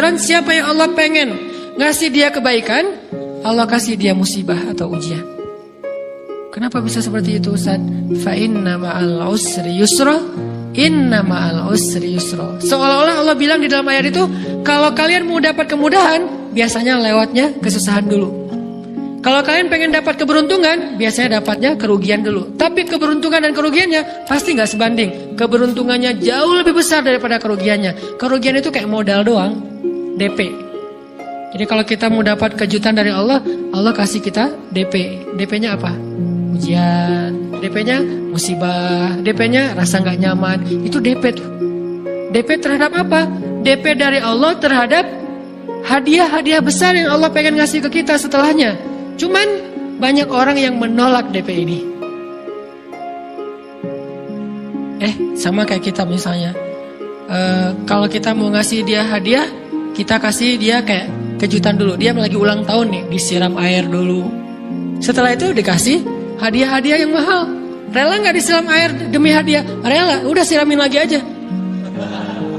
Siapa yang Allah pengen ngasih dia kebaikan, Allah kasih dia musibah atau ujian. Kenapa bisa seperti itu, Ustaz? Fa inna ma'al usri yusra, inna ma'al usri yusra. Seolah-olah Allah bilang di dalam ayat itu, kalau kalian mau dapat kemudahan, biasanya lewatnya kesusahan dulu. Kalau kalian pengen dapat keberuntungan, biasanya dapatnya kerugian dulu. Tapi keberuntungan dan kerugiannya pasti nggak sebanding. Keberuntungannya jauh lebih besar daripada kerugiannya. Kerugian itu kayak modal doang, DP. Jadi kalau kita mau dapat kejutan dari Allah, Allah kasih kita DP. DP-nya apa? Ujian. DP-nya musibah. DP-nya rasa nggak nyaman. Itu DP tuh. DP terhadap apa? DP dari Allah terhadap hadiah-hadiah besar yang Allah pengen ngasih ke kita setelahnya. Cuman banyak orang yang menolak DP ini. Sama kayak kita misalnya. Kalau kita mau ngasih dia hadiah, kita kasih dia kayak kejutan dulu. Dia lagi ulang tahun nih, disiram air dulu. Setelah itu dikasih hadiah-hadiah yang mahal. Rela nggak disiram air demi hadiah? Rela, udah siramin lagi aja.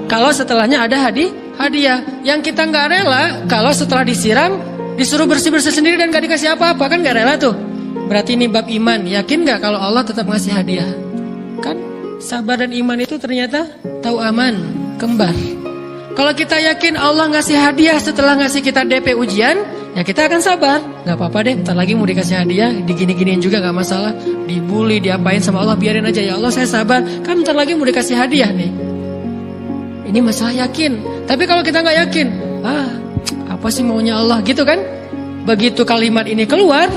Kalau setelahnya ada hadiah. Yang kita nggak rela, kalau setelah disiram disuruh bersih-bersih sendiri dan gak dikasih apa-apa, kan gak rela tuh. Berarti ini bab iman. Yakin gak kalau Allah tetap ngasih hadiah? Kan sabar dan iman itu ternyata tahu aman, kembar. Kalau kita yakin Allah ngasih hadiah setelah ngasih kita DP ujian, ya kita akan sabar. Gak apa-apa deh, bentar lagi mau dikasih hadiah, digini-giniin juga gak masalah. Dibully, diapain sama Allah, biarin aja. Ya Allah saya sabar, kan bentar lagi mau dikasih hadiah nih. Ini masalah yakin. Tapi kalau kita gak yakin, apa sih maunya Allah gitu kan? Begitu kalimat ini keluar,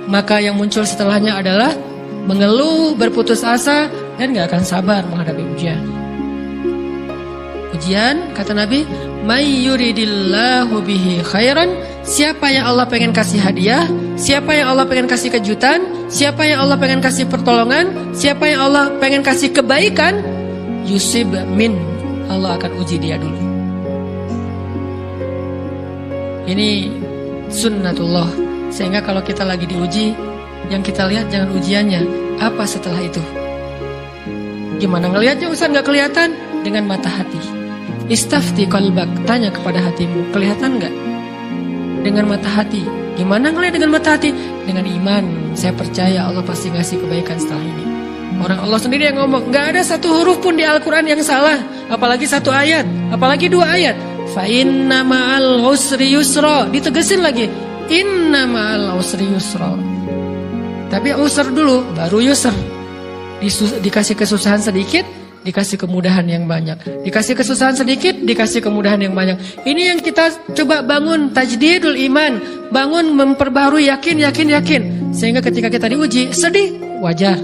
maka yang muncul setelahnya adalah mengeluh, berputus asa, dan gak akan sabar menghadapi ujian. Ujian, kata Nabi, may yuridillahu bihi khairan, siapa yang Allah pengen kasih hadiah, siapa yang Allah pengen kasih kejutan, siapa yang Allah pengen kasih pertolongan, siapa yang Allah pengen kasih kebaikan, yusib min, Allah akan uji dia dulu. Ini sunnatullah. Sehingga kalau kita lagi diuji, yang kita lihat jangan ujiannya, apa setelah itu. Gimana ngelihatnya Ustaz? Gak kelihatan. Dengan mata hati. Istafti qalbak, tanya kepada hatimu, kelihatan gak? Dengan mata hati. Gimana ngelihat dengan mata hati? Dengan iman. Saya percaya Allah pasti ngasih kebaikan setelah ini. Orang Allah sendiri yang ngomong, gak ada satu huruf pun di Al-Quran yang salah. Apalagi satu ayat, apalagi dua ayat. Fa inna ma'al usri yusra. Ditegesin lagi, inna ma'al usri yusra. Tapi usr dulu, baru yusr. Dikasih kesusahan sedikit, dikasih kemudahan yang banyak. Dikasih kesusahan sedikit, dikasih kemudahan yang banyak. Ini yang kita coba bangun, tajdidul iman. Bangun memperbaharui yakin. Sehingga ketika kita diuji, sedih, wajar.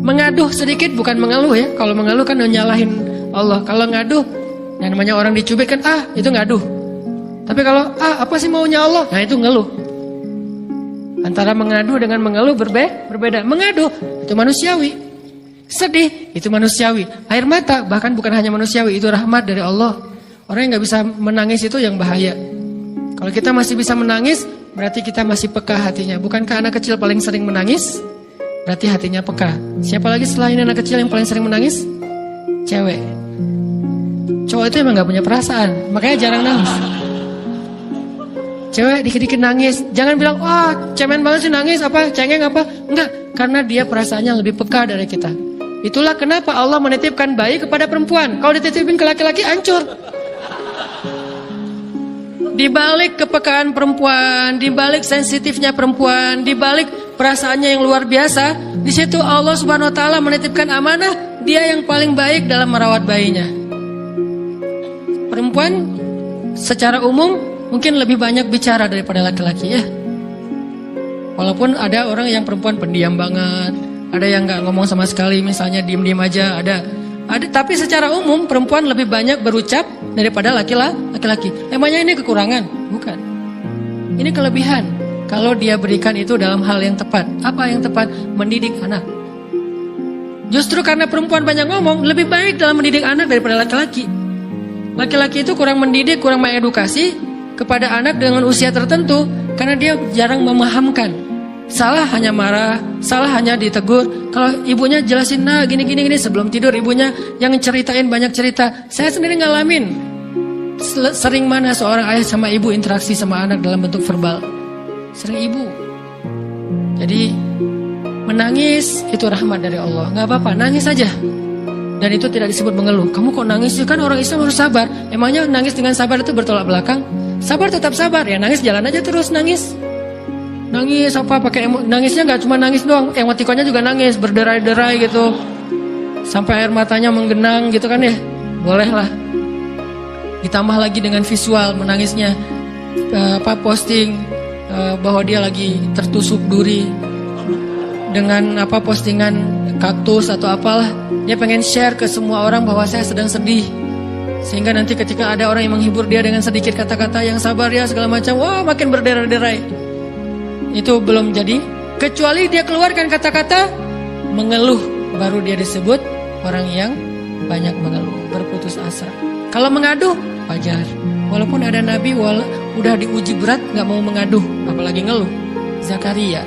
Mengaduh sedikit, bukan mengeluh ya. Kalau mengeluh kan nyalahin Allah. Kalau ngaduh, yang namanya orang dicubit kan, itu ngaduh. Tapi kalau, apa sih maunya Allah? Nah itu ngeluh. Antara mengadu dengan mengeluh berbeda. Mengadu, itu manusiawi. Sedih, itu manusiawi. Air mata, bahkan bukan hanya manusiawi, itu rahmat dari Allah. Orang yang gak bisa menangis itu yang bahaya. Kalau kita masih bisa menangis, berarti kita masih peka hatinya. Bukankah anak kecil paling sering menangis? Berarti hatinya peka. Siapa lagi selain anak kecil yang paling sering menangis? Cewek. Cowok itu emang gak punya perasaan, makanya jarang nangis. Cewek dikit-dikit nangis, jangan bilang, cemen banget sih nangis, apa, cengeng apa. Enggak, karena dia perasaannya lebih peka dari kita. Itulah kenapa Allah menitipkan bayi kepada perempuan. Kalau dititipin ke laki-laki, hancur. Di balik kepekaan perempuan, di balik sensitifnya perempuan, di balik perasaannya yang luar biasa, di situ Allah Subhanahu wa taala menitipkan amanah, dia yang paling baik dalam merawat bayinya. Perempuan secara umum mungkin lebih banyak bicara daripada laki-laki ya. Walaupun ada orang yang perempuan pendiam banget, ada yang nggak ngomong sama sekali, misalnya diem-diem aja, ada. Tapi secara umum perempuan lebih banyak berucap daripada laki-laki. Emangnya ini kekurangan? Bukan. Ini kelebihan. Kalau dia berikan itu dalam hal yang tepat. Apa yang tepat? Mendidik anak. Justru karena perempuan banyak ngomong, lebih baik dalam mendidik anak daripada laki-laki. Laki-laki itu kurang mendidik, kurang mengedukasi kepada anak dengan usia tertentu karena dia jarang memahamkan. Salah hanya marah, salah hanya ditegur. Kalau ibunya jelasin, gini sebelum tidur ibunya yang ceritain banyak cerita. Saya sendiri ngalamin. sering mana seorang ayah sama ibu interaksi sama anak dalam bentuk verbal? Sering ibu. Jadi menangis itu rahmat dari Allah. Gak apa-apa, nangis saja. Dan itu tidak disebut mengeluh. Kamu kok nangis? Kan orang Islam harus sabar. Emangnya nangis dengan sabar itu bertolak belakang? Sabar tetap sabar. Ya nangis jalan aja terus nangis. Nangis apa pakai nangisnya nggak cuma nangis doang. Emotikonnya juga nangis, berderai-derai gitu. Sampai air matanya menggenang gitu kan ya. Boleh lah. Ditambah lagi dengan visual menangisnya, posting bahwa dia lagi tertusuk duri dengan postingan kaktus atau apalah. Dia pengen share ke semua orang bahwa saya sedang sedih, sehingga nanti ketika ada orang yang menghibur dia dengan sedikit kata-kata yang sabar ya segala macam, wah makin berderai-derai. Itu belum jadi. Kecuali dia keluarkan kata-kata mengeluh, baru dia disebut orang yang banyak mengeluh, berputus asa. Kalau mengaduh wajar. Walaupun ada nabi udah diuji berat nggak mau mengaduh, apalagi ngeluh. Zakaria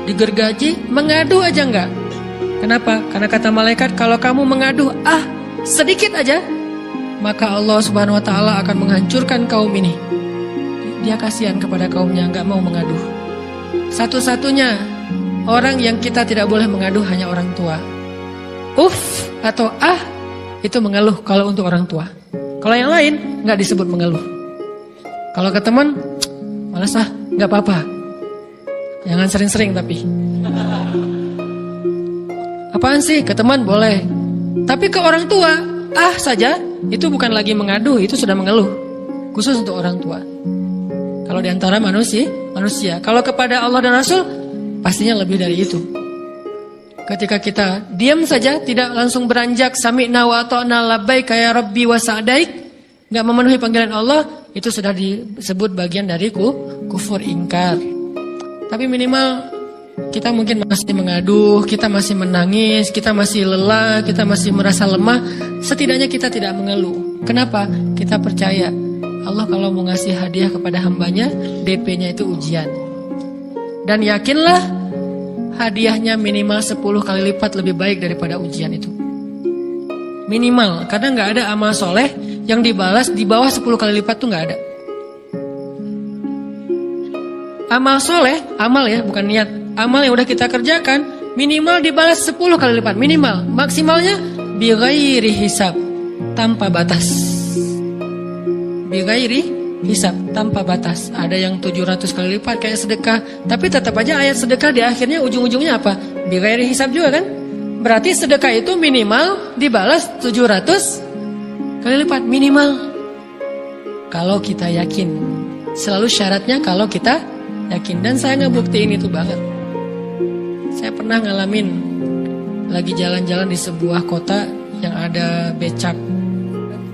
digergaji mengadu aja nggak. Kenapa? Karena kata malaikat kalau kamu mengaduh sedikit aja, maka Allah Subhanahu Wa Taala akan menghancurkan kaum ini. Dia kasihan kepada kaumnya, nggak mau mengaduh. Satu-satunya orang yang kita tidak boleh mengaduh hanya orang tua. Atau itu mengeluh kalau untuk orang tua. Kalau yang lain nggak disebut mengeluh. Kalau ke teman, malas nggak apa-apa. Jangan sering-sering tapi. Apaan sih? Ke teman boleh. Tapi ke orang tua, saja, itu bukan lagi mengadu, itu sudah mengeluh. Khusus untuk orang tua. Kalau di antara manusia. Kalau kepada Allah dan Rasul, pastinya lebih dari itu. Ketika kita diam saja, tidak langsung beranjak sami'na wa ata'na labbaika ya rabbi wa sa'daik, enggak memenuhi panggilan Allah, itu sudah disebut bagian dari kufur ingkar. Tapi minimal kita mungkin masih mengaduh, kita masih menangis, kita masih lelah, kita masih merasa lemah. Setidaknya kita tidak mengeluh. Kenapa? Kita percaya Allah kalau mau ngasih hadiah kepada hambanya, DP-nya itu ujian. Dan yakinlah hadiahnya minimal 10 kali lipat lebih baik daripada ujian itu. Minimal, karena nggak ada amal soleh yang dibalas di bawah 10 kali lipat tuh nggak ada. Amal soleh, amal ya bukan niat. Amal yang udah kita kerjakan minimal dibalas 10 kali lipat, minimal. Maksimalnya bighairi hisab, tanpa batas. Bighairi hisab, tanpa batas. Ada yang 700 kali lipat kayak sedekah. Tapi tetap aja ayat sedekah di akhirnya ujung-ujungnya apa? Bighairi hisab juga kan? Berarti sedekah itu minimal dibalas 700 kali lipat, minimal. Kalau kita yakin. Selalu syaratnya kalau kita yakin. Dan saya ngebuktiin itu banget. Saya pernah ngalamin lagi jalan-jalan di sebuah kota yang ada becak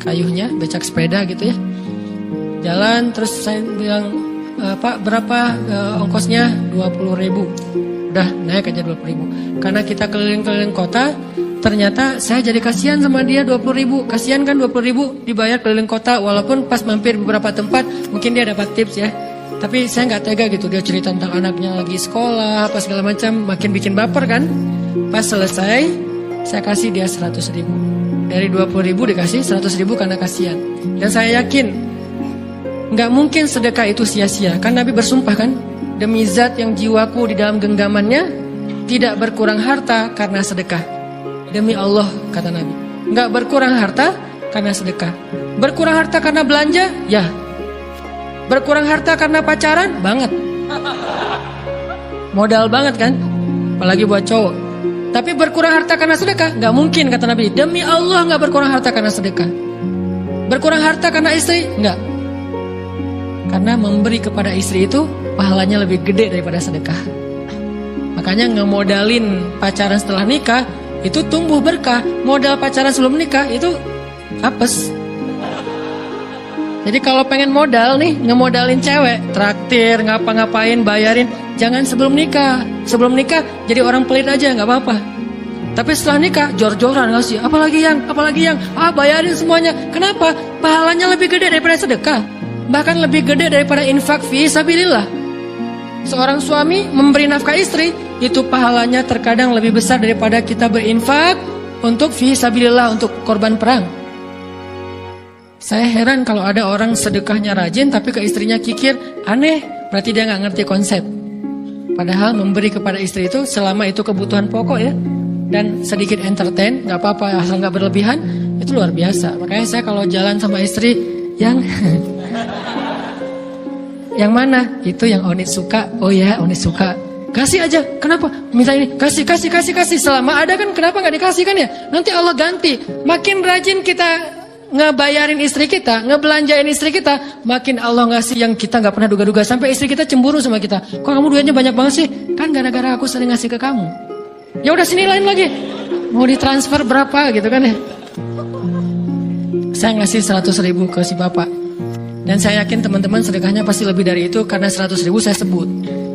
kayunya, becak sepeda gitu ya. Jalan terus saya bilang, Pak berapa ongkosnya? 20.000. Udah naik aja 20.000. Karena kita keliling-keliling kota, ternyata saya jadi kasihan sama dia 20.000. Kasihan kan 20.000 dibayar keliling kota. Walaupun pas mampir beberapa tempat mungkin dia dapat tips ya. Tapi saya nggak tega gitu, dia cerita tentang anaknya lagi sekolah apa segala macam, makin bikin baper kan. Pas selesai saya kasih dia 100.000. Dari 20.000 dikasih 100.000 karena kasihan. Dan saya yakin nggak mungkin sedekah itu sia-sia. Kan Nabi bersumpah kan, demi zat yang jiwaku di dalam genggamannya, tidak berkurang harta karena sedekah. Demi Allah kata Nabi, nggak berkurang harta karena sedekah. Berkurang harta karena belanja? Ya. Berkurang harta karena pacaran? Banget. Modal banget kan? Apalagi buat cowok. Tapi berkurang harta karena sedekah? Nggak mungkin kata Nabi. Demi Allah nggak berkurang harta karena sedekah. Berkurang harta karena istri? Nggak. Karena memberi kepada istri itu pahalanya lebih gede daripada sedekah. Makanya ngemodalin pacaran setelah nikah itu tumbuh berkah. Modal pacaran sebelum nikah itu apes. Jadi kalau pengen modal nih, ngemodalin cewek, traktir, ngapa-ngapain, bayarin, jangan sebelum nikah. Sebelum nikah jadi orang pelit aja, nggak apa-apa. Tapi setelah nikah, jor-joran ngasih, apalagi yang, bayarin semuanya. Kenapa? Pahalanya lebih gede daripada sedekah. Bahkan lebih gede daripada infak fi sabilillah. Seorang suami memberi nafkah istri, itu pahalanya terkadang lebih besar daripada kita berinfak untuk fi sabilillah, untuk korban perang. Saya heran kalau ada orang sedekahnya rajin tapi ke istrinya kikir. Aneh, berarti dia nggak ngerti konsep. Padahal memberi kepada istri itu selama itu kebutuhan pokok ya, dan sedikit entertain, nggak apa-apa asal nggak berlebihan, itu luar biasa. Makanya saya kalau jalan sama istri yang yang mana? Itu yang Onit suka. Oh ya, Onit suka. Kasih aja. Kenapa? Minta ini. Kasih. Selama ada kan, kenapa nggak dikasih kan ya? Nanti Allah ganti. Makin rajin kita ngebayarin istri kita, ngebelanjain istri kita, makin Allah ngasih yang kita nggak pernah duga-duga. Sampai istri kita cemburu sama kita. Kok kamu duitnya banyak banget sih? Kan gara-gara aku sering ngasih ke kamu. Ya udah sini lain lagi. Mau ditransfer berapa gitu kan ya? Saya ngasih 100.000 ke si bapak. Dan saya yakin teman-teman sedekahnya pasti lebih dari itu, karena 100.000 saya sebut.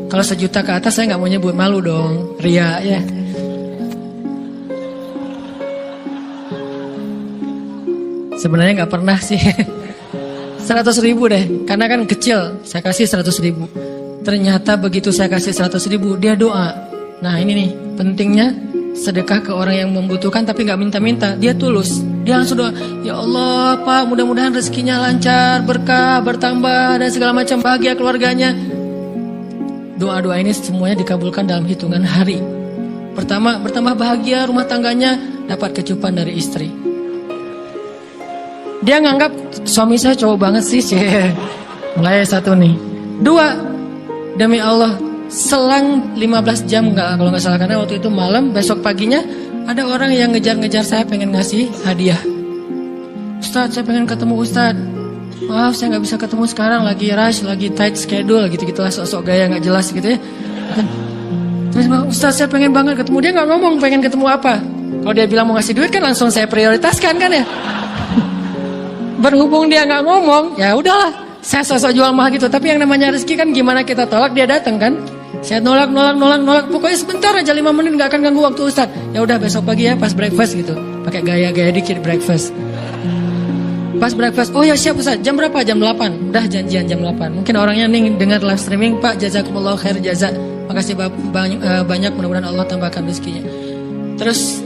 Kalau 1 juta ke atas saya nggak mau nyebut, malu dong, ria ya. Sebenarnya nggak pernah sih. 100.000 deh, karena kan kecil. Saya kasih 100.000. Ternyata begitu saya kasih 100.000, dia doa. Nah ini nih pentingnya sedekah ke orang yang membutuhkan tapi nggak minta-minta. Dia tulus. Dia langsung doa, ya Allah Pak, mudah-mudahan rezekinya lancar, berkah, bertambah dan segala macam, bahagia keluarganya. Doa-doa ini semuanya dikabulkan dalam hitungan hari. Pertama, bertambah bahagia rumah tangganya, dapat kecupan dari istri. Dia nganggap suami saya cowok banget sih. Mulai 1 nih. 2, demi Allah, selang 15 jam kalau nggak salah, karena waktu itu malam, besok paginya ada orang yang ngejar-ngejar saya pengen ngasih hadiah. Ustadz, saya pengen ketemu Ustadz. Maaf, saya nggak bisa ketemu sekarang, lagi rush, lagi tight schedule, gitu-gitulah, sok-sok gaya nggak jelas gitu ya. Terus Ustadz, saya pengen banget ketemu. Dia nggak ngomong pengen ketemu apa. Kalau dia bilang mau ngasih duit kan langsung saya prioritaskan kan ya. Berhubung dia nggak ngomong, ya udahlah, saya sosok jual mahal gitu. Tapi yang namanya rezeki kan gimana kita tolak, dia datang kan. Saya nolak. Pokoknya sebentar aja, 5 menit nggak akan ganggu waktu Ustadz. Ya udah besok pagi ya pas breakfast gitu. Pakai gaya-gaya dikit breakfast. Pas breakfast, oh ya siap Ustadz. Jam berapa? Jam 8. Udah janjian jam 8. Mungkin orangnya nih dengar live streaming, Pak jazakumullah khair jaza. Makasih banyak, mudah-mudahan Allah tambahkan rezekinya. Terus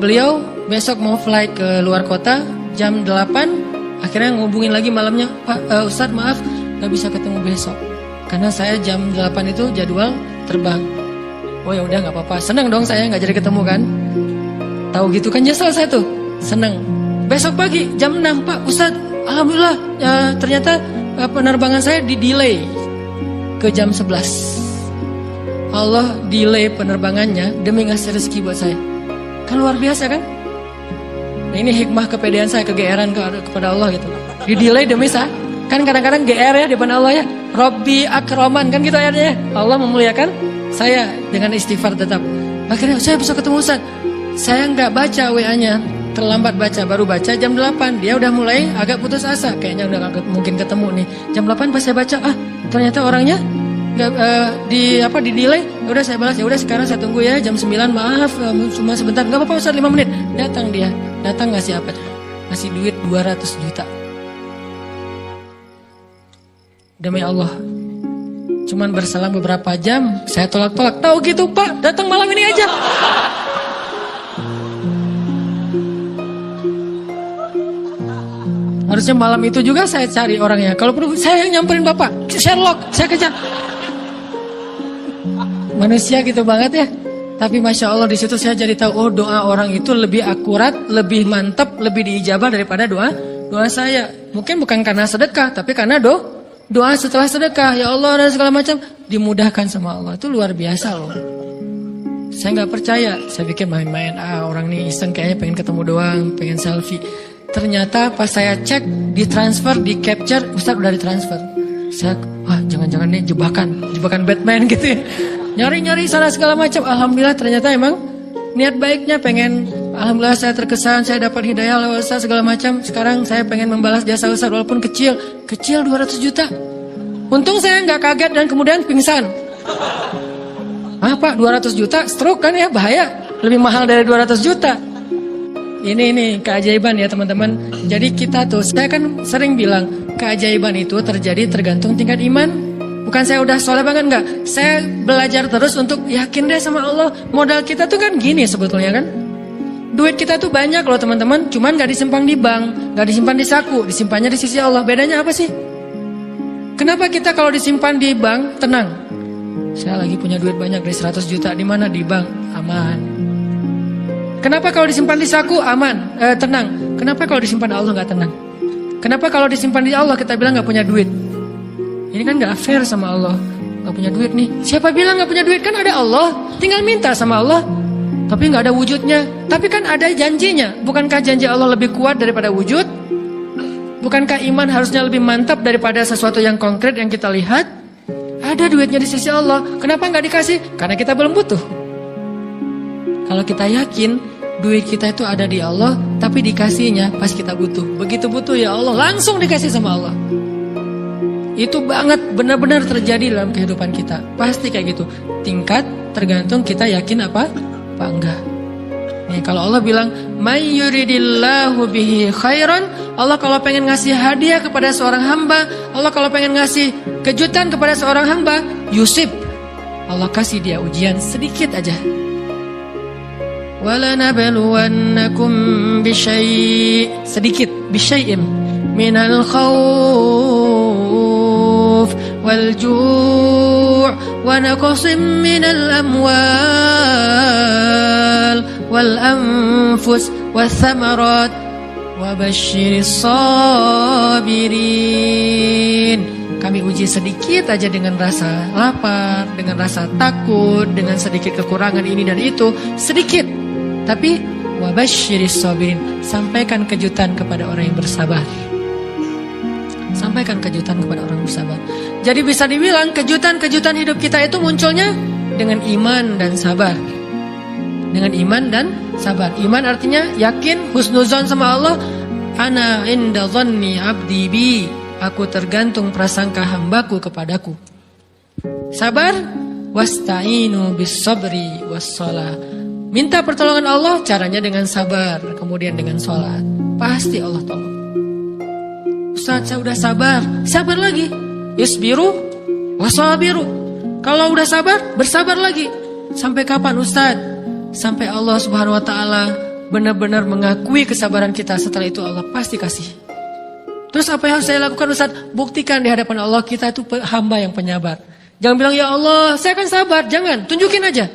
beliau besok mau flight ke luar kota jam 8. Akhirnya ngubungin lagi malamnya, Pak Ustadz maaf gak bisa ketemu besok karena saya jam 8 itu jadwal terbang. Oh ya udah nggak apa-apa, seneng dong saya nggak jadi ketemu kan. Tahu gitu kan ya selesai tuh, seneng. Besok pagi jam 6, Pak Ustadz alhamdulillah ternyata penerbangan saya di delay ke jam 11. Allah delay penerbangannya demi ngasih rezeki buat saya. Kan luar biasa kan. Nah, ini hikmah kepedean saya, kegeeran kepada Allah gitu. Di delay demi saya. Kan kadang-kadang GR ya di depan Allah ya. Robbi akraman kan gitu ayatnya. Allah memuliakan saya dengan istighfar tetap. Akhirnya saya bisa ketemu Ustaz. Saya nggak baca WA-nya, terlambat baca, baru baca jam 8. Dia udah mulai agak putus asa, kayaknya udah gak mungkin ketemu nih. Jam 8 pas saya baca, ternyata orangnya nggak di delay. Ya udah saya balas, ya udah sekarang saya tunggu ya jam 9, maaf cuma sebentar. Nggak apa-apa Ustaz, 5 menit. Datang dia. Datang ngasih apa? Ngasih duit 200 juta. Demi Allah. Cuman berselang beberapa jam, saya tolak-tolak. Tahu gitu Pak, datang malam ini aja. Harusnya malam itu juga saya cari orangnya. Kalau perlu saya nyamperin Bapak, Sherlock, saya kejar. Manusia gitu banget ya. Tapi Masya Allah di situ saya jadi tahu, oh doa orang itu lebih akurat, lebih mantap, lebih diijabah daripada doa saya. Mungkin bukan karena sedekah, tapi karena doa setelah sedekah. Ya Allah dan segala macam dimudahkan sama Allah. Itu luar biasa loh. Saya nggak percaya, saya pikir main-main. Orang ini iseng kayaknya pengen ketemu doang, pengen selfie. Ternyata pas saya cek, ditransfer, di capture, Ustaz udah ditransfer. Saya, jangan-jangan nih jebakan Batman gitu ya. Nyari-nyari sana segala macam. Alhamdulillah ternyata emang niat baiknya pengen, alhamdulillah saya terkesan, saya dapat hidayah lewat Ustaz segala macam. Sekarang saya pengen membalas jasa Ustaz walaupun kecil 200 juta. Untung saya nggak kaget dan kemudian pingsan. Pak 200 juta stroke kan ya, bahaya. Lebih mahal dari 200 juta. Ini keajaiban ya teman-teman. Jadi kita tuh, saya kan sering bilang keajaiban itu terjadi tergantung tingkat iman. Bukan saya udah soleh banget, enggak. Saya belajar terus untuk yakin deh sama Allah. Modal kita tuh kan gini sebetulnya kan. 2 Duit kita tuh banyak loh teman-teman, cuman gak disimpan di bank, gak disimpan di saku, disimpannya di sisi Allah. Bedanya apa sih? Kenapa kita kalau disimpan di bank tenang? Saya lagi punya duit banyak dari 100 juta, di mana? Di bank, aman. Kenapa kalau disimpan di saku aman, tenang? Kenapa kalau disimpan di Allah gak tenang? Kenapa kalau disimpan di Allah kita bilang gak punya duit? Ini kan gak fair sama Allah. Gak punya duit nih. Siapa bilang gak punya duit? Kan ada Allah, tinggal minta sama Allah. Tapi nggak ada wujudnya. Tapi kan ada janjinya. Bukankah janji Allah lebih kuat daripada wujud? Bukankah iman harusnya lebih mantap daripada sesuatu yang konkret yang kita lihat? Ada duitnya di sisi Allah. Kenapa nggak dikasih? Karena kita belum butuh. Kalau kita yakin duit kita itu ada di Allah, tapi dikasihnya pas kita butuh. Begitu butuh ya Allah, langsung dikasih sama Allah. Itu banget benar-benar terjadi dalam kehidupan kita. Pasti kayak gitu. Tingkat tergantung kita yakin apa enggak. Nih, kalau Allah bilang may yuridillahu bihi khairan, Allah kalau pengen ngasih hadiah kepada seorang hamba, Allah kalau pengen ngasih kejutan kepada seorang hamba, yusib, Allah kasih dia ujian sedikit aja. Wala nabluwannakum bisyai', sedikit, bisyai'im minal khawf wal ju' wa naqsim minal amwal wal anfus was thamarat wa basyiris sabirin. Kami uji sedikit aja dengan rasa lapar, dengan rasa takut, dengan sedikit kekurangan ini dan itu, sedikit. Tapi wa basyiris sabirin, sampaikan kejutan kepada orang yang bersabar. Sampaikan kejutan kepada orang bersabar. Jadi bisa dibilang kejutan-kejutan hidup kita itu munculnya dengan iman dan sabar. Dengan iman dan sabar. Iman artinya yakin, husnuzon sama Allah. Ana inda dhanni abdi bi, aku tergantung prasangka hambaku kepadaku. Sabar, wasta'inu bis sabri was shalah. Minta pertolongan Allah, caranya dengan sabar, kemudian dengan sholat. Pasti Allah tolong. Ustaz, saya udah sabar, sabar lagi. Isbiru wasabiru. Kalau udah sabar, bersabar lagi. Sampai kapan Ustaz? Sampai Allah Subhanahu wa taala benar-benar mengakui kesabaran kita. Setelah itu Allah pasti kasih. Terus apa yang harus saya lakukan Ustaz? Buktikan di hadapan Allah kita itu hamba yang penyabar. Jangan bilang ya Allah saya akan sabar. Jangan, tunjukin aja.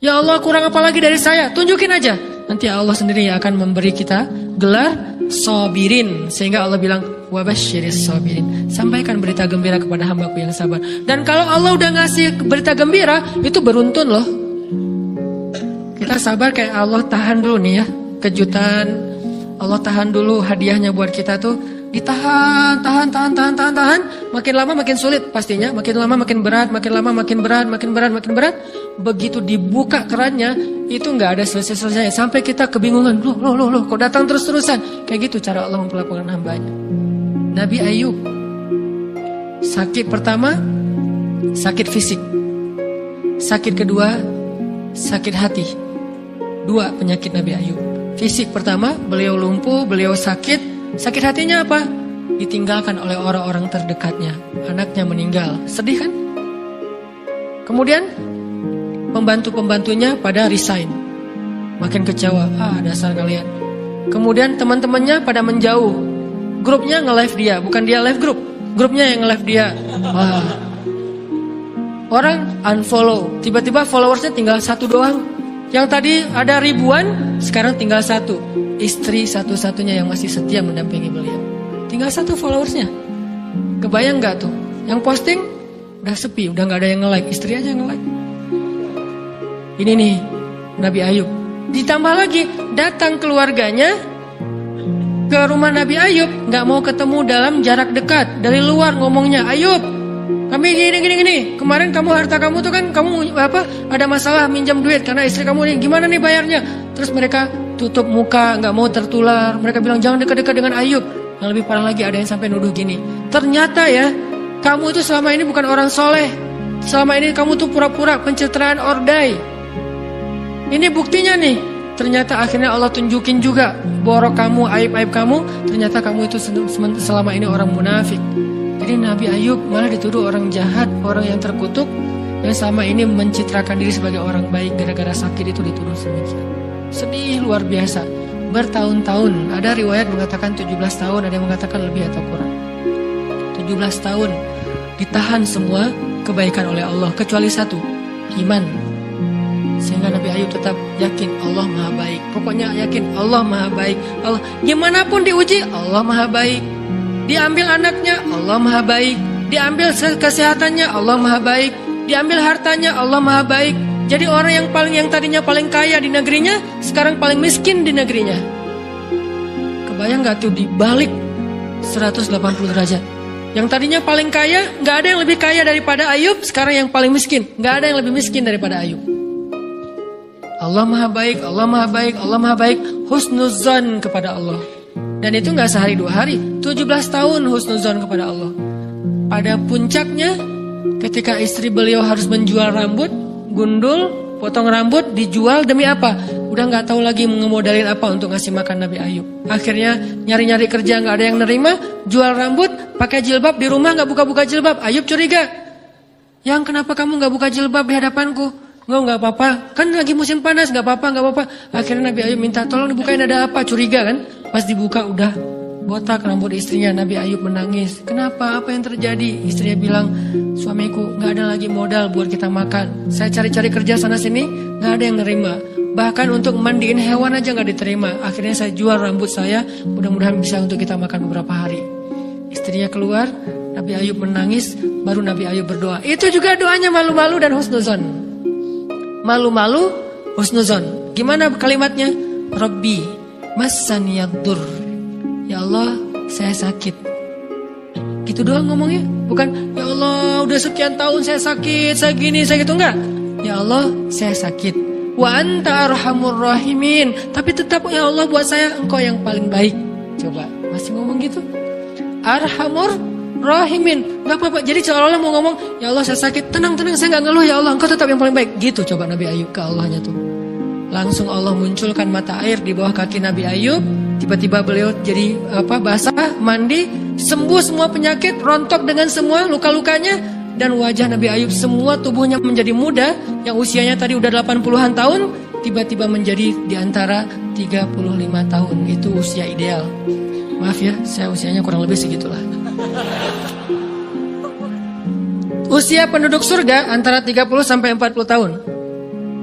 Ya Allah kurang apa lagi dari saya? Tunjukin aja. Nanti Allah sendiri yang akan memberi kita gelar sabirin. Sehingga Allah bilang wabasyiris sabirin. Sampaikan berita gembira kepada hambaku yang sabar. Dan kalau Allah udah ngasih berita gembira, itu beruntun loh. Kita sabar kayak Allah tahan dulu nih ya kejutan. Allah tahan dulu hadiahnya buat kita tuh. Ditahan, tahan. Makin lama makin sulit pastinya. Makin lama makin berat, makin lama makin berat. Begitu dibuka kerannya, itu gak ada selesai-selesainya. Sampai kita kebingungan. Loh, kok datang terus-terusan. Kayak gitu cara Allah memperlakukan hambanya. Nabi Ayub, sakit pertama, sakit fisik. Sakit kedua, sakit hati. Dua penyakit Nabi Ayub. Fisik pertama, beliau lumpuh, beliau sakit. Sakit hatinya apa? Ditinggalkan oleh orang-orang terdekatnya. Anaknya meninggal. Sedih kan? Kemudian pembantu-pembantunya pada resign. Makin kecewa. Dasar kalian. Kemudian teman-temannya pada menjauh. Grupnya nge-live dia. Bukan dia live grup. Grupnya yang nge-live dia. Orang unfollow. Tiba-tiba followersnya tinggal satu doang. Yang tadi ada ribuan, sekarang tinggal satu. Istri satu-satunya yang masih setia mendampingi beliau. Tinggal satu followersnya. Kebayang gak tuh? Yang posting udah sepi, udah gak ada yang nge-like. Istri aja yang nge-like. Ini nih Nabi Ayub. Ditambah lagi datang keluarganya ke rumah Nabi Ayub, gak mau ketemu dalam jarak dekat. Dari luar ngomongnya, Ayub, kami gini. Kemarin kamu harta kamu tuh kan kamu ada masalah minjam duit karena istri kamu nih. Gimana nih bayarnya? Terus mereka tutup muka, nggak mau tertular. Mereka bilang jangan dekat-dekat dengan Ayub. Yang lebih parah lagi ada yang sampai nuduh gini. Ternyata ya, kamu itu selama ini bukan orang soleh. Selama ini kamu tuh pura-pura pencitraan ordai. Ini buktinya nih. Ternyata akhirnya Allah tunjukin juga borok kamu, aib-aib kamu. Ternyata kamu itu selama ini orang munafik. Jadi Nabi Ayub malah dituduh orang jahat, orang yang terkutuk, yang selama ini mencitrakan diri sebagai orang baik gara-gara sakit itu dituduh semikian. Sedih luar biasa. Bertahun-tahun. Ada riwayat mengatakan 17 tahun, ada yang mengatakan lebih atau kurang. 17 tahun ditahan semua kebaikan oleh Allah kecuali satu, iman. Sehingga Nabi Ayub tetap yakin Allah Maha Baik. Pokoknya yakin Allah Maha Baik. Allah gimana pun diuji, Allah Maha Baik. Diambil anaknya, Allah Maha Baik. Diambil kesehatannya, Allah Maha Baik. Diambil hartanya, Allah Maha Baik. Jadi orang yang tadinya paling kaya di negerinya, sekarang paling miskin di negerinya. Kebayang gak tuh dibalik 180 derajat. Yang tadinya paling kaya, gak ada yang lebih kaya daripada Ayub. Sekarang yang paling miskin, gak ada yang lebih miskin daripada Ayub. Allah Maha Baik, Allah Maha Baik, Allah Maha Baik. Husnuzon kepada Allah. Dan itu gak sehari 2 hari, 17 tahun husnuzon kepada Allah. Pada puncaknya, ketika istri beliau harus menjual rambut, gundul, potong rambut, dijual demi apa? Udah gak tahu lagi ngemodalin apa untuk ngasih makan Nabi Ayub. Akhirnya nyari-nyari kerja gak ada yang nerima, jual rambut, pakai jilbab, di rumah gak buka-buka jilbab. Ayub curiga, yang kenapa kamu gak buka jilbab di hadapanku? Gak apa-apa, kan lagi musim panas, gak apa-apa. Akhirnya Nabi Ayub minta tolong dibukain, ada apa? Curiga kan? Pas dibuka udah botak rambut istrinya. Nabi Ayub menangis. Kenapa? Apa yang terjadi? Istrinya bilang, suamiku gak ada lagi modal buat kita makan. Saya cari-cari kerja sana sini, gak ada yang nerima. Bahkan untuk mandiin hewan aja gak diterima. Akhirnya saya jual rambut saya, mudah-mudahan bisa untuk kita makan beberapa hari. Istrinya keluar, Nabi Ayub menangis, baru Nabi Ayub berdoa. Itu juga doanya malu-malu dan husnuzon. Malu-malu, husnuzon. Gimana kalimatnya? Rabbi massaniyaddur. Ya Allah, saya sakit. Gitu doang ngomongnya. Bukan, ya Allah udah sekian tahun saya sakit, saya gini, saya gitu. Enggak. Ya Allah, saya sakit. Wa anta arhamur rahimin. Tapi tetap ya Allah buat saya engkau yang paling baik. Coba, masih ngomong gitu. Arhamur rahimin. Gak apa-apa. Jadi seolah-olah mau ngomong, ya Allah saya sakit. Tenang, saya gak ngeluh ya Allah. Engkau tetap yang paling baik. Gitu coba Nabi Ayub ke Allahnya tuh. Langsung Allah munculkan mata air di bawah kaki Nabi Ayub. Tiba-tiba beliau jadi basah, mandi, sembuh semua penyakit, rontok dengan semua luka-lukanya, dan wajah Nabi Ayub semua tubuhnya menjadi muda. Yang usianya tadi udah 80-an tahun, tiba-tiba menjadi di antara 35 tahun. Itu usia ideal. Maaf ya, saya usianya kurang lebih segitulah. Usia penduduk surga antara 30 sampai 40 tahun.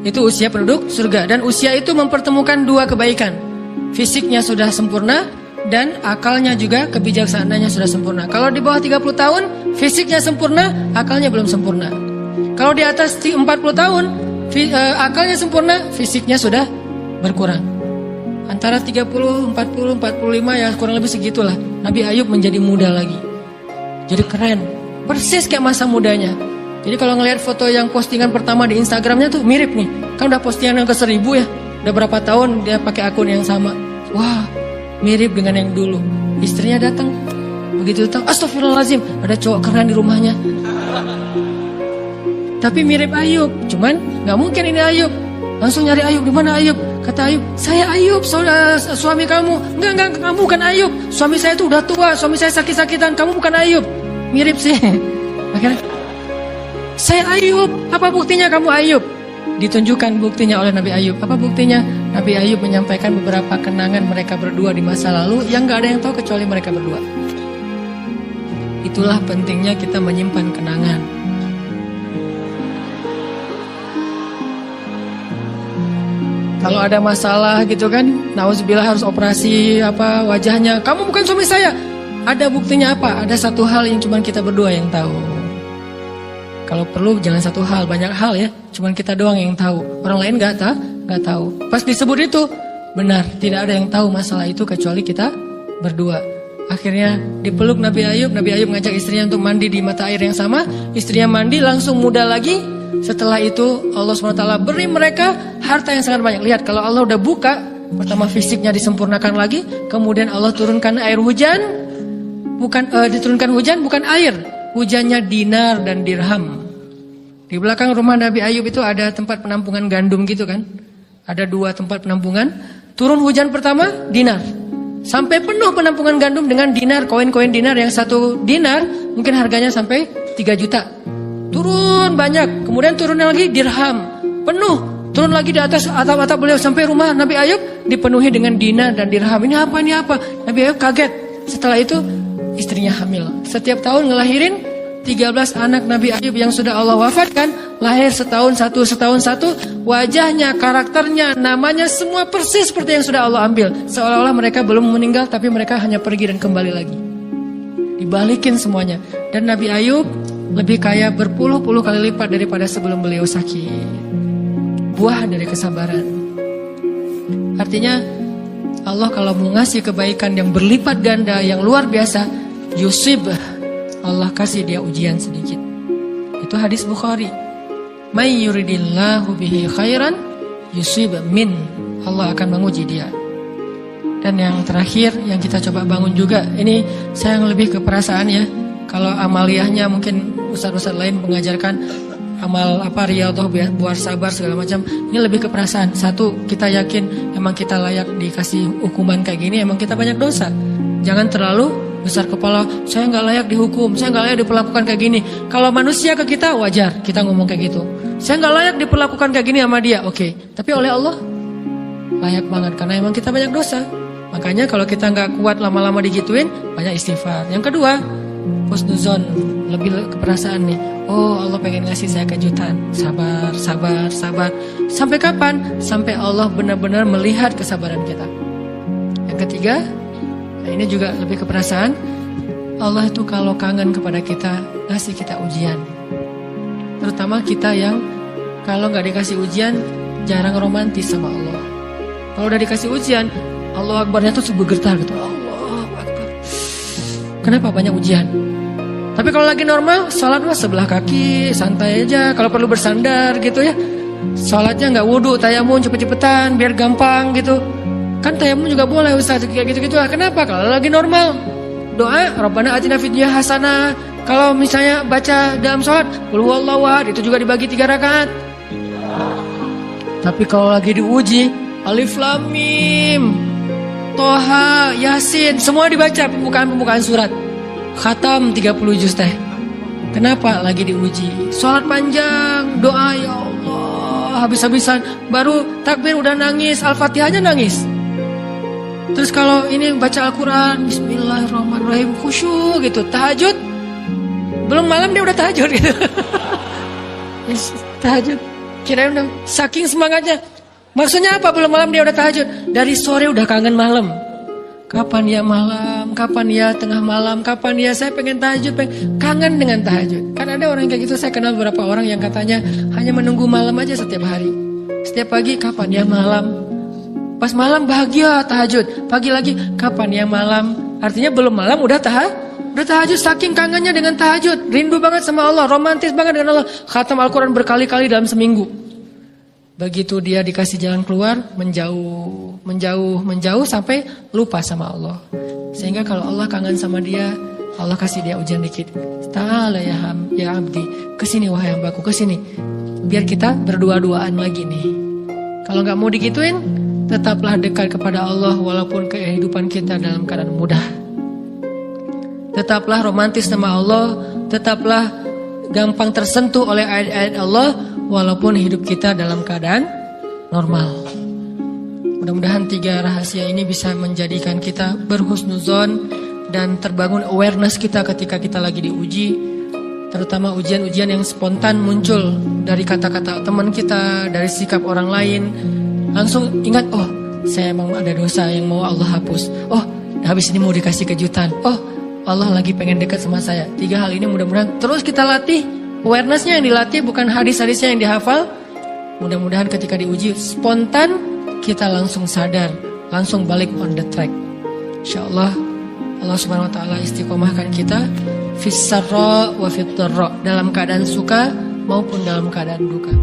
Itu usia penduduk surga. Dan usia itu mempertemukan dua kebaikan. Fisiknya sudah sempurna dan akalnya juga, kebijaksanaannya sudah sempurna. Kalau di bawah 30 tahun, fisiknya sempurna, akalnya belum sempurna. Kalau di atas 40 tahun, akalnya sempurna, fisiknya sudah berkurang. Antara 30, 40, 45 ya kurang lebih segitulah. Nabi Ayub menjadi muda lagi. Jadi keren. Persis kayak masa mudanya. Jadi kalau ngelihat foto yang postingan pertama di Instagramnya tuh mirip nih. Kan udah postingan yang ke 1000 ya. Udah berapa tahun dia pakai akun yang sama. Wah, mirip dengan yang dulu. Istrinya datang. Begitu tahu, astagfirullahaladzim, ada cowok keren di rumahnya. Tapi mirip Ayub. Cuman gak mungkin ini Ayub. Langsung nyari Ayub, di mana Ayub? Kata Ayub, saya Ayub, suami kamu. Enggak, kamu bukan Ayub. Suami saya itu udah tua, suami saya sakit-sakitan. Kamu bukan Ayub. Mirip sih. Akhirnya, saya Ayub. Apa buktinya kamu Ayub? Ditunjukkan buktinya oleh Nabi Ayub. Apa buktinya? Nabi Ayub menyampaikan beberapa kenangan mereka berdua di masa lalu yang gak ada yang tahu kecuali mereka berdua. Itulah pentingnya kita menyimpan kenangan. Kalau ada masalah gitu kan, nauzubillah harus operasi wajahnya. Kamu bukan suami saya. Ada buktinya apa? Ada satu hal yang cuma kita berdua yang tahu. Kalau perlu jangan satu hal, banyak hal ya. Cuman kita doang yang tahu. Orang lain nggak tahu. Pas disebut itu, benar, tidak ada yang tahu masalah itu kecuali kita berdua. Akhirnya dipeluk Nabi Ayub. Nabi Ayub ngajak istrinya untuk mandi di mata air yang sama. Istrinya mandi langsung muda lagi. Setelah itu Allah SWT beri mereka harta yang sangat banyak. Lihat, kalau Allah udah buka, pertama fisiknya disempurnakan lagi, kemudian Allah turunkan air hujan. Diturunkan hujan bukan air, hujannya dinar dan dirham. Di belakang rumah Nabi Ayub itu ada tempat penampungan gandum gitu kan. Ada 2 tempat penampungan. Turun hujan pertama, dinar. Sampai penuh penampungan gandum dengan dinar, koin-koin dinar. Yang 1 dinar mungkin harganya sampai 3 juta. Turun banyak, kemudian turun lagi dirham. Penuh Turun lagi di atas atap-atap beliau sampai rumah Nabi Ayub dipenuhi dengan dinar dan dirham. Ini apa? Nabi Ayub kaget. Setelah itu istrinya hamil. Setiap tahun ngelahirin 13 anak Nabi Ayub yang sudah Allah wafatkan, lahir setahun satu. Wajahnya, karakternya, namanya semua persis seperti yang sudah Allah ambil. Seolah-olah mereka belum meninggal, tapi mereka hanya pergi dan kembali lagi. Dibalikin semuanya. Dan Nabi Ayub lebih kaya berpuluh-puluh kali lipat daripada sebelum beliau sakit. Buah dari kesabaran. Artinya Allah kalau mau ngasih kebaikan yang berlipat ganda, yang luar biasa, yusib, Allah kasih dia ujian sedikit. Itu hadis Bukhari. May yuridillahu bihi khairan yusib min. Allah akan menguji dia. Dan yang terakhir yang kita coba bangun juga, ini saya yang lebih ke perasaan ya. Kalau amaliyahnya mungkin ustaz-ustaz lain mengajarkan amal riyadhah buat sabar segala macam. Ini lebih ke perasaan. Satu, kita yakin emang kita layak dikasih hukuman kayak gini, emang kita banyak dosa. Jangan terlalu besar kepala, saya nggak layak dihukum, saya nggak layak diperlakukan kayak gini. Kalau manusia ke kita wajar kita ngomong kayak gitu. Saya nggak layak diperlakukan kayak gini sama dia, oke. Tapi oleh Allah layak banget karena emang kita banyak dosa. Makanya kalau kita nggak kuat lama-lama digituin, banyak istighfar. Yang kedua, husnuzon, lebih keperasaan nih. Oh, Allah pengen ngasih saya kejutan. Sabar. Sampai kapan? Sampai Allah benar-benar melihat kesabaran kita. Yang ketiga, nah ini juga lebih keperasaan. Allah itu kalau kangen kepada kita, ngasih kita ujian. Terutama kita yang kalau nggak dikasih ujian, jarang romantis sama Allah. Kalau udah dikasih ujian, Allah Akbarnya tuh bergetar gitu. Allah Akbar. Kenapa banyak ujian? Tapi kalau lagi normal, sholat mah sebelah kaki, santai aja. Kalau perlu bersandar gitu ya. Sholatnya nggak wudhu, tayamum cepet-cepetan, biar gampang gitu. Kan tayamum juga boleh Ustaz, kayak gitu-gitu lah. Kenapa? Kalau lagi normal, doa Rabbana atina fid dunya hasanah. Kalau misalnya baca dalam sholat, qul huwallahu ahad, itu juga dibagi 3 rakaat. Tapi kalau lagi diuji, Alif Lam Mim, Toha, Yasin, semua dibaca pembukaan surat. Khatam 30 juz teh. Kenapa? Lagi diuji. Sholat panjang, doa ya Allah, habis-habisan. Baru takbir udah nangis, Al-Fatihahnya nangis. Terus kalau ini baca Al-Quran, Bismillahirrahmanirrahim, khusyuk gitu. Tahajud, belum malam dia udah tahajud gitu. Tahajud, kirain udah saking semangatnya. Maksudnya apa? Belum malam dia udah tahajud. Dari sore udah kangen malam. Kapan ya malam, kapan ya tengah malam, kapan ya saya pengen tahajud, kangen dengan tahajud. Kan ada orang kayak gitu, saya kenal beberapa orang yang katanya hanya menunggu malam aja setiap hari. Setiap pagi, kapan ya malam. Pas malam bahagia tahajud, pagi lagi, kapan ya malam. Artinya belum malam udah tahajud, saking kangennya dengan tahajud. Rindu banget sama Allah, romantis banget dengan Allah. Khatam Al-Quran berkali-kali dalam seminggu. Begitu dia dikasih jalan keluar, menjauh sampai lupa sama Allah. Sehingga kalau Allah kangen sama dia, Allah kasih dia ujian dikit. Ta'ala ya abdi, kesini wahai hambaku, kesini. Biar kita berdua-duaan lagi nih. Kalau gak mau digituin, tetaplah dekat kepada Allah walaupun kehidupan kita dalam keadaan mudah. Tetaplah romantis sama Allah, tetaplah gampang tersentuh oleh ayat-ayat Allah walaupun hidup kita dalam keadaan normal. Mudah-mudahan 3 rahasia ini bisa menjadikan kita berhusnuzon dan terbangun awareness kita ketika kita lagi diuji. Terutama ujian-ujian yang spontan muncul dari kata-kata teman kita, dari sikap orang lain. Langsung ingat, oh saya emang ada dosa yang mau Allah hapus. Oh habis ini mau dikasih kejutan. Oh Allah lagi pengen dekat sama saya. 3 hal ini mudah-mudahan terus kita latih. Awarenessnya yang dilatih, bukan hadis-hadisnya yang dihafal. Mudah-mudahan ketika diuji spontan, kita langsung sadar, langsung balik on the track. InsyaAllah Allah subhanahu wa ta'ala istiqomahkan kita fis sarra wa fit dharra, dalam keadaan suka maupun dalam keadaan duka.